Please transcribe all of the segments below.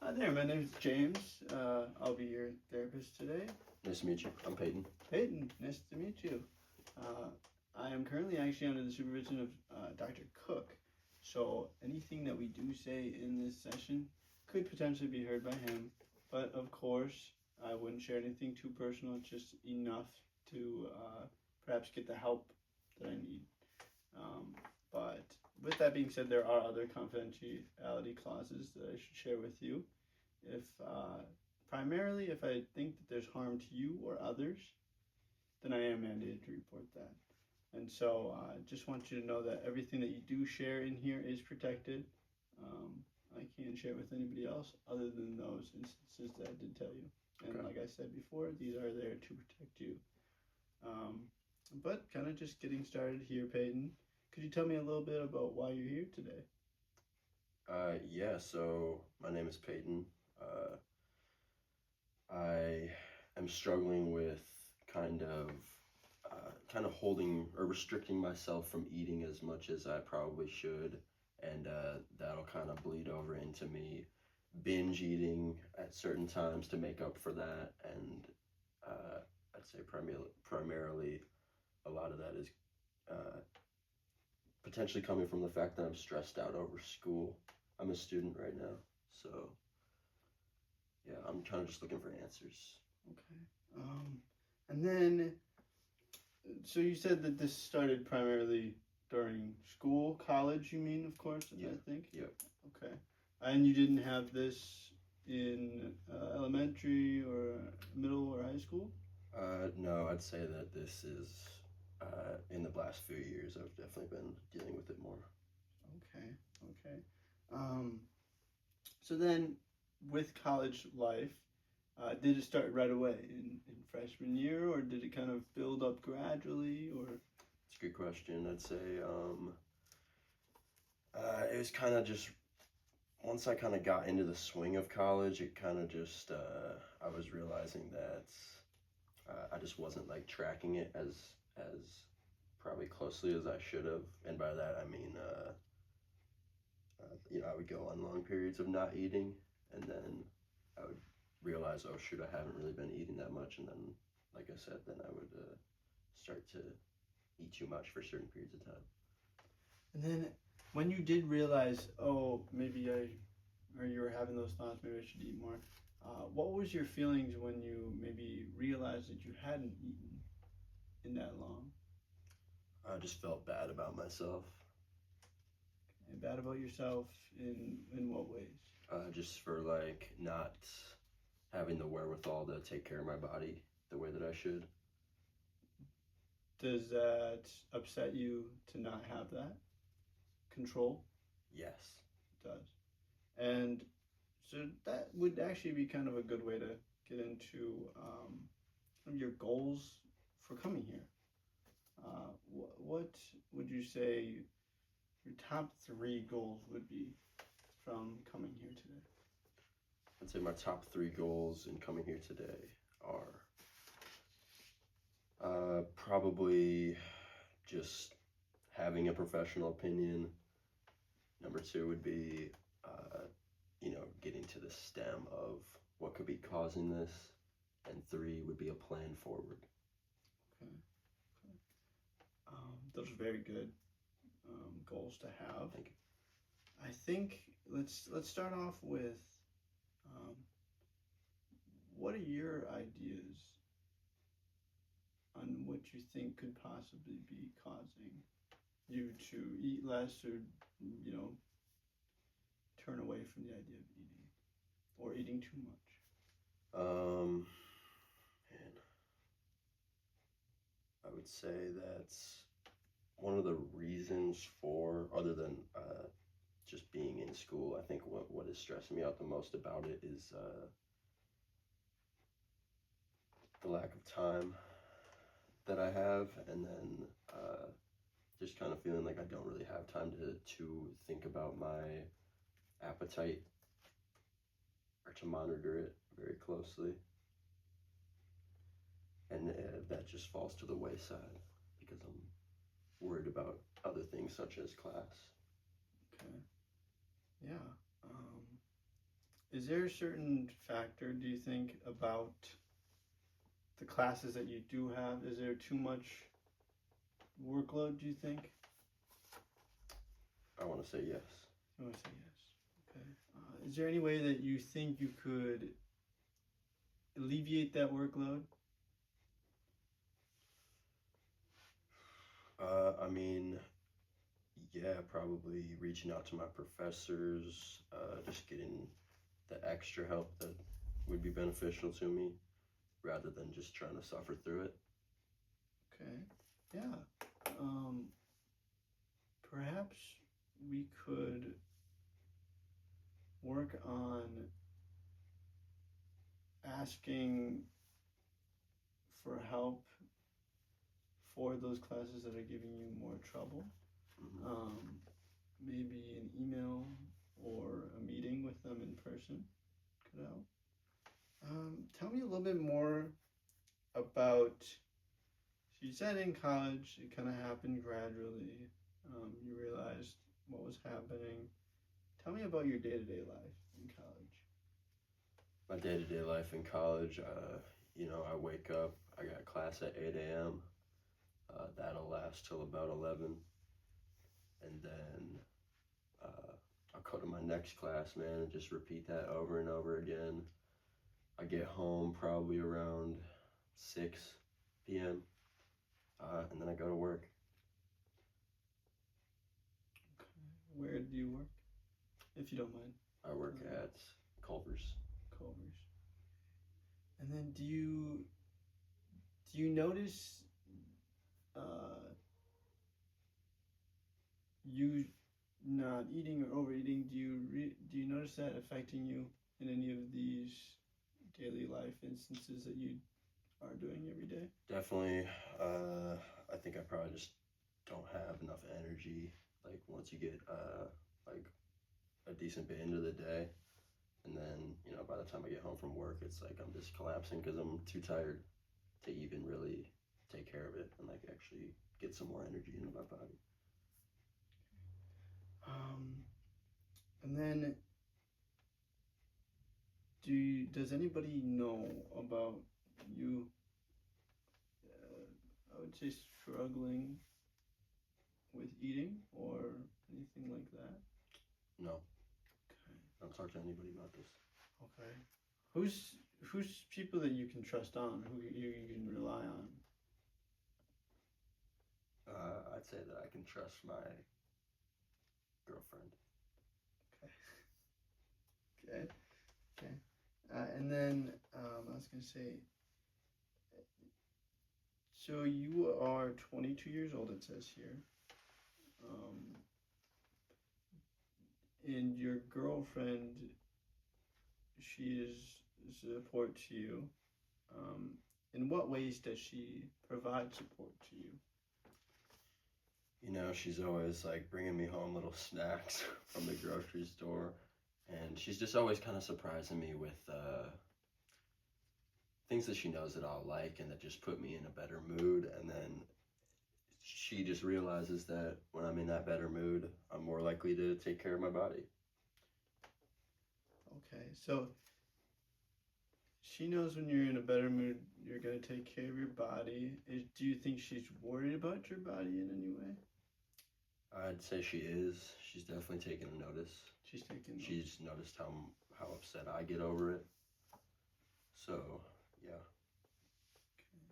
Hi there, my name is James. I'll be your therapist today. Nice to meet you. I'm Peyton. Peyton, nice to meet you. I am currently actually under the supervision of Dr. Cook, so anything that we do say in this session could potentially be heard by him, but of course, I wouldn't share anything too personal, just enough to perhaps get the help that I need. But with that being said, there are other confidentiality clauses that I should share with you. If primarily if I think that there's harm to you or others, then I am mandated to report that. And so I just want you to know that everything that you do share in here is protected. I can't share it with anybody else other than those instances that I did tell you. And like I said before, these are there to protect you. But kind of just getting started here, Peyton. Could you tell me a little bit about why you're here today? Yeah, so my name is Peyton. I am struggling with kind of holding or restricting myself from eating as much as I probably should, and that'll kind of bleed over into me binge eating at certain times to make up for that. And I'd say primarily a lot of that is potentially coming from the fact that I'm stressed out over school. I'm a student right now, so yeah, I'm kind of just looking for answers. Okay. And then, so you said that this started primarily during school, college, you mean, of course, Yeah. I think? Yep. Okay. And you didn't have this in elementary or middle or high school? No, I'd say that this is in the last few years. I've definitely been dealing with it more. Okay, okay. So then, with college life, did it start right away in freshman year, or did it kind of build up gradually, or? It's a good question. I'd say it was kind of just once I kind of got into the swing of college, it kind of just I was realizing that I just wasn't like tracking it as probably closely as I should have, and by that I mean I would go on long periods of not eating, and then I would realize, oh shoot, I haven't really been eating that much, and then like I said, then I would start to eat too much for certain periods of time. And then when you did realize, oh, maybe or you were having those thoughts, maybe I should eat more, what was your feelings when you maybe realized that you hadn't eaten in that long? I just felt bad about myself. And bad about yourself in what ways? Just for like not having the wherewithal to take care of my body the way that I should. Does that upset you to not have that control? Yes. It does. And so that would actually be kind of a good way to get into your goals for coming here. What would you say your top 3 goals would be from coming here today? I'd say my top 3 goals in coming here today are probably just having a professional opinion. Number 2 would be, getting to the stem of what could be causing this. And 3 would be a plan forward. Okay. Those are very good goals to have. Thank you. I think let's start off with what are your ideas on what you think could possibly be causing you to eat less or turn away from the idea of eating or eating too much? Man, I would say that's one of the reasons for, other than just being in school, I think what is stressing me out the most about it is the lack of time that I have, and then just kind of feeling like I don't really have time to think about my appetite or to monitor it very closely. And that just falls to the wayside because I'm worried about other things such as class. Okay. Yeah. Is is there a certain factor, do you think, about the classes that you do have? Is there too much workload, do you think? I want to say yes. I want to say yes. Okay. Is there any way that you think you could alleviate that workload? I mean, yeah, probably reaching out to my professors, just getting the extra help that would be beneficial to me rather than just trying to suffer through it. Okay. Yeah. Perhaps we could work on asking for help for those classes that are giving you more trouble. Maybe an email or a meeting with them in person could help. Tell me a little bit more about, so you said in college it kind of happened gradually. You realized what was happening. Tell me about your day-to-day life in college. My day-to-day life in college, I wake up, I got class at 8 a.m. That'll last till about 11. And then I'll go to my next class, man, and just repeat that over and over again. I get home probably around 6 p.m. And then I go to work. Okay. Where do you work, if you don't mind? I work at Culver's. Culver's. And then do you notice you not eating or overeating? Do you notice that affecting you in any of these daily life instances that you are doing every day? Definitely. I think I probably just don't have enough energy. Like once you get like a decent bit into the day, and then by the time I get home from work, it's like I'm just collapsing because I'm too tired to even really take care of it and like actually get some more energy into my body. And then does anybody know about you, I would say, struggling with eating or anything like that? No. Okay. Don't talk to anybody about this. Okay. Who's people that you can trust on, who you can rely on? I'd say that I can trust my girlfriend. Okay. And then I was gonna say, so you are 22 years old, it says here. And your girlfriend, she is support to you. In what ways does she provide support to you? She's always like bringing me home little snacks from the grocery store, and she's just always kind of surprising me with things that she knows that I'll like and that just put me in a better mood. And then she just realizes that when I'm in that better mood, I'm more likely to take care of my body. Okay, so she knows when you're in a better mood, you're going to take care of your body. Do you think she's worried about your body in any way? I'd say she is. She's definitely taken a notice. She's noticed how upset I get over it. So, yeah. Okay.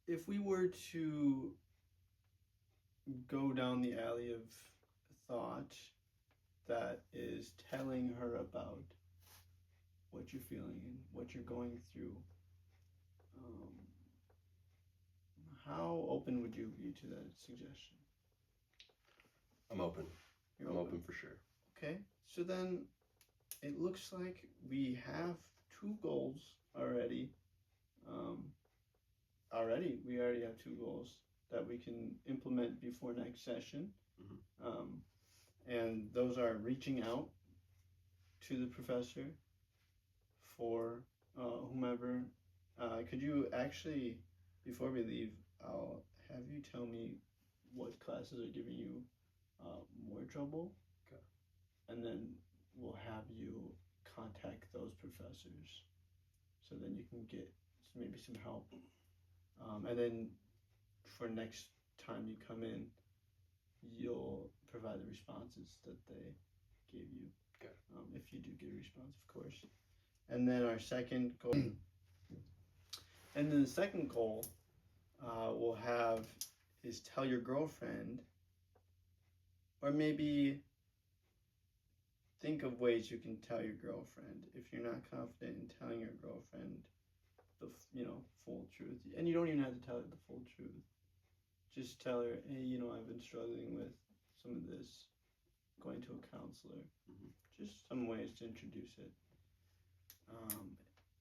If we were to go down the alley of thought that is telling her about what you're feeling and what you're going through, how open would you be to that suggestion? I'm open. You're I'm open for sure. Okay, so then it looks like we have 2 goals already. We already have 2 goals that we can implement before next session. And those are reaching out to the professor for whomever. Could you actually, before we leave, I'll have you tell me what classes are giving you more trouble. Okay. and then we'll have you contact those professors, so then you can get maybe some help. And then for next time you come in, you'll provide the responses that they gave you. Okay. If you do get a response, of course. And then our second goal, and then the second goal we'll have is tell your girlfriend, or maybe think of ways you can tell your girlfriend if you're not confident in telling your girlfriend the full truth. And you don't even have to tell her the full truth. Just tell her, hey, I've been struggling with some of this, going to a counselor. Just some ways to introduce it.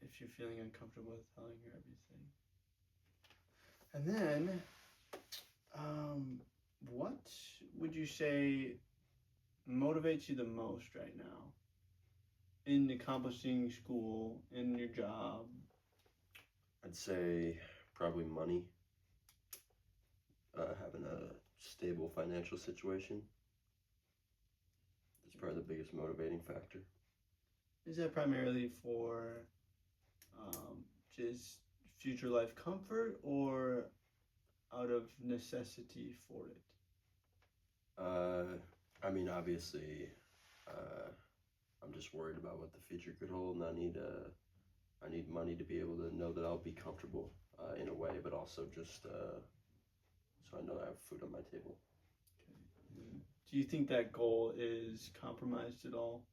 If you're feeling uncomfortable with telling her everything. And then, what would you say motivates you the most right now in accomplishing school, in your job? I'd say probably money. Having a stable financial situation. That's probably the biggest motivating factor. Is that primarily for just future life comfort, or out of necessity for it? I mean, obviously, I'm just worried about what the future could hold, and I need money to be able to know that I'll be comfortable in a way, but also just so I know I have food on my table. Okay. Do you think that goal is compromised at all?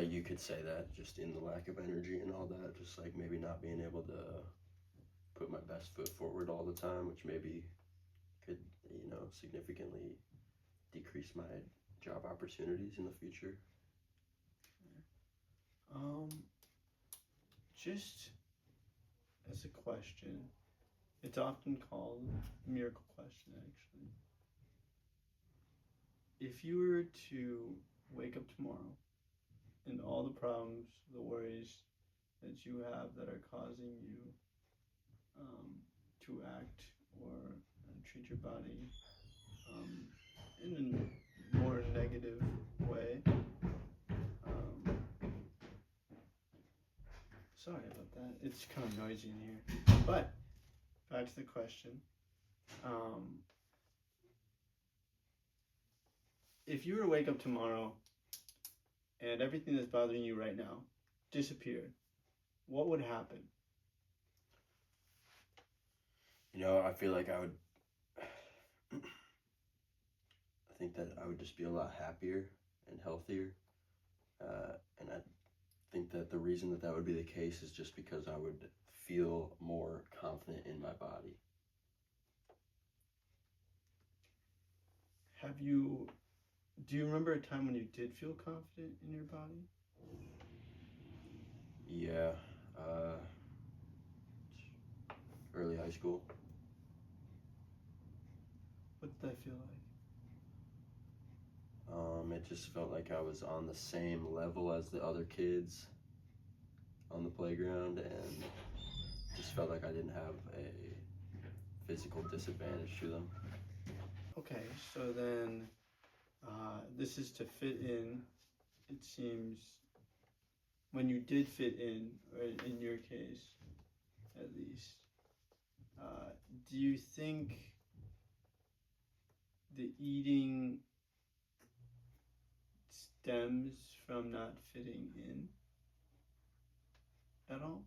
You could say that, just in the lack of energy and all that, just like maybe not being able to put my best foot forward all the time, which maybe could, significantly decrease my job opportunities in the future. Just as a question, it's often called a miracle question, actually. If you were to wake up tomorrow and all the problems, the worries that you have that are causing you to act or treat your body in a more negative way. Sorry about that. It's kind of noisy in here. But back to the question. If you were to wake up tomorrow and everything that's bothering you right now disappeared, what would happen? I feel like I think that I would just be a lot happier and healthier. And I think that the reason that would be the case is just because I would feel more confident in my body. Do you remember a time when you did feel confident in your body? Yeah, early high school. What did that feel like? It just felt like I was on the same level as the other kids on the playground, and just felt like I didn't have a physical disadvantage to them. Okay, so then this is to fit in. It seems when you did fit in, or in your case at least, do you think the eating stems from not fitting in at all?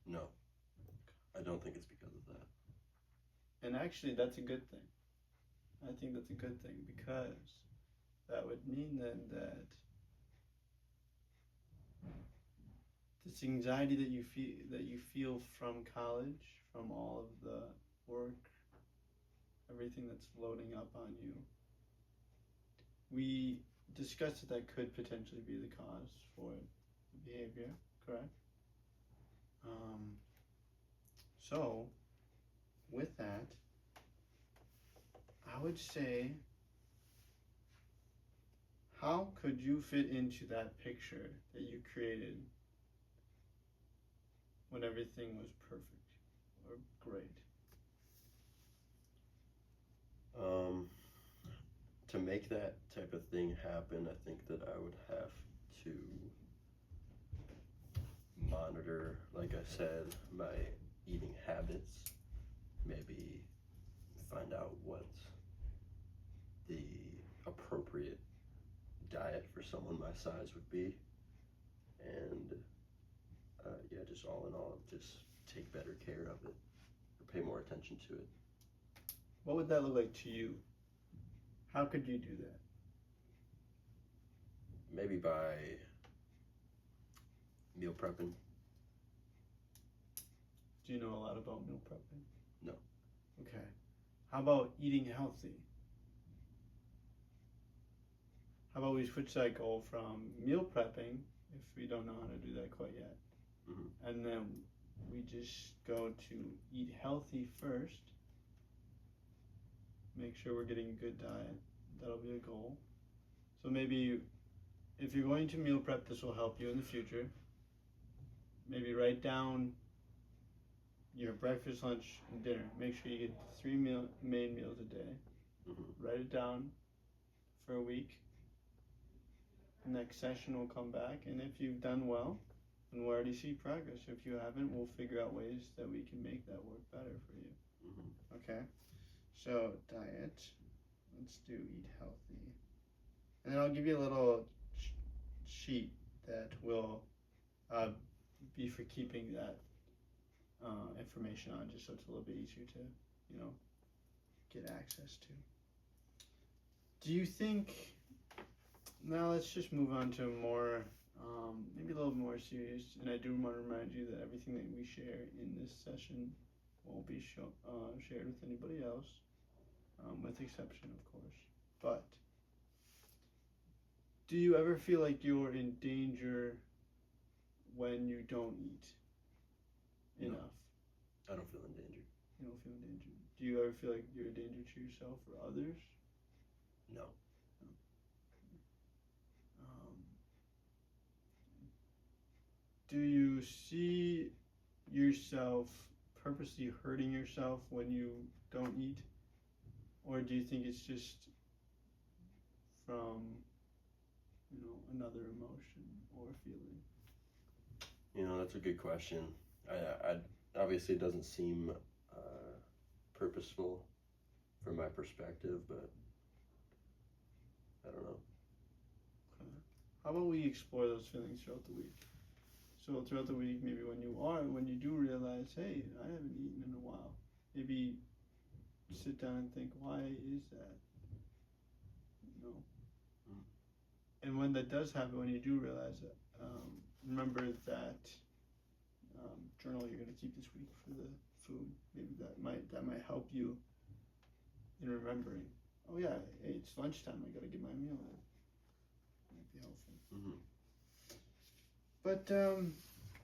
No, I don't think it's because of that. And actually, that's a good thing. I think that's a good thing, because that would mean then that this anxiety that you feel from college, from all of the work, everything that's loading up on you, we discussed that could potentially be the cause for the behavior, correct? So, with that, I would say, how could you fit into that picture that you created when everything was perfect or great? To make that type of thing happen, I think that I would have to monitor, like I said, my eating habits, maybe find out what the appropriate diet for someone my size would be, and yeah, just all in all, just take better care of it, or pay more attention to it. What would that look like to you? How could you do that? Maybe by meal prepping. Do you know a lot about meal prepping? No. Okay. How about eating healthy? How about we switch that goal from meal prepping, if we don't know how to do that quite yet, and then we just go to eat healthy first. Make sure we're getting a good diet. That'll be a goal. So maybe if you're going to meal prep, this will help you in the future. Maybe write down your breakfast, lunch, and dinner. Make sure you get 3 main meals a day. Write it down for a week. Next session we'll come back, and if you've done well, then we'll already see progress. If you haven't, we'll figure out ways that we can make that work better for you. Okay? So, diet. Let's do eat healthy. And then I'll give you a little sheet that will be for keeping that information on, just so it's a little bit easier to, get access to. Do you think, now let's just move on to more, maybe a little more serious, and I do want to remind you that everything that we share in this session won't be shared with anybody else, with exception, of course. But do you ever feel like you're in danger when you don't eat enough? I don't feel in danger. You don't feel in danger. Do you ever feel like you're a danger to yourself or others? No. Do you see yourself purposely hurting yourself when you don't eat? Or do you think it's just from, another emotion or feeling? That's a good question. I obviously it doesn't seem purposeful from my perspective, but I don't know. Okay. How about we explore those feelings throughout the week? So throughout the week, maybe when you do realize, hey, I haven't eaten in a while, maybe sit down and think, why is that? And when that does happen, when you do realize it, remember that journal you're going to keep this week for the food. Maybe that might help you in remembering. Oh yeah, hey, it's lunchtime. I got to get my meal in. Might be helpful. But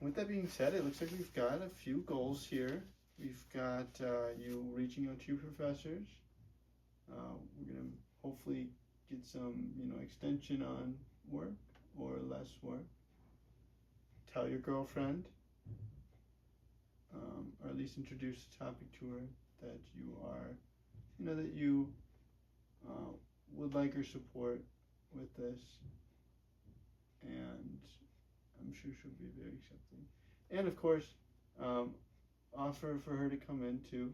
with that being said, it looks like we've got a few goals here. We've got you reaching out to your professors. We're going to hopefully get some, extension on work or less work. Tell your girlfriend, or at least introduce the topic to her that you are, that you would like her support with this, and I'm sure she'll be very accepting. And of course, offer for her to come in too,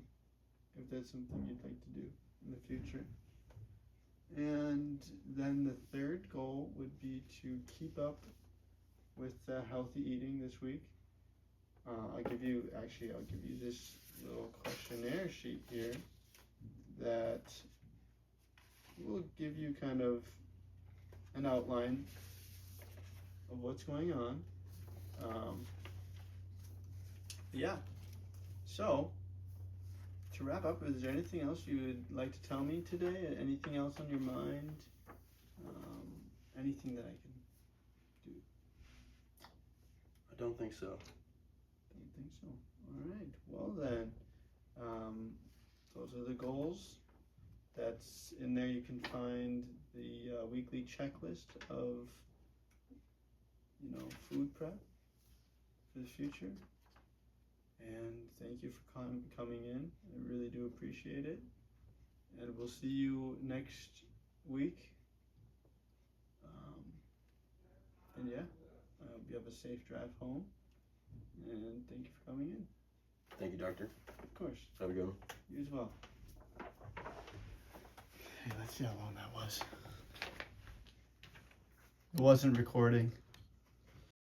if that's something you'd like to do in the future. And then the third goal would be to keep up with healthy eating this week. I'll give you this little questionnaire sheet here that will give you kind of an outline of what's going on. Yeah. So, to wrap up, is there anything else you would like to tell me today? Anything else on your mind? Anything that I can do? I don't think so. Don't think so. All right. Well then, those are the goals. That's in there. You can find the weekly checklist of, food prep for the future. And thank you for coming in. I really do appreciate it. And we'll see you next week. And yeah, I hope you have a safe drive home. And thank you for coming in. Thank you, Doctor. Of course. Have a good one. You as well. Hey, let's see how long that was. It wasn't recording.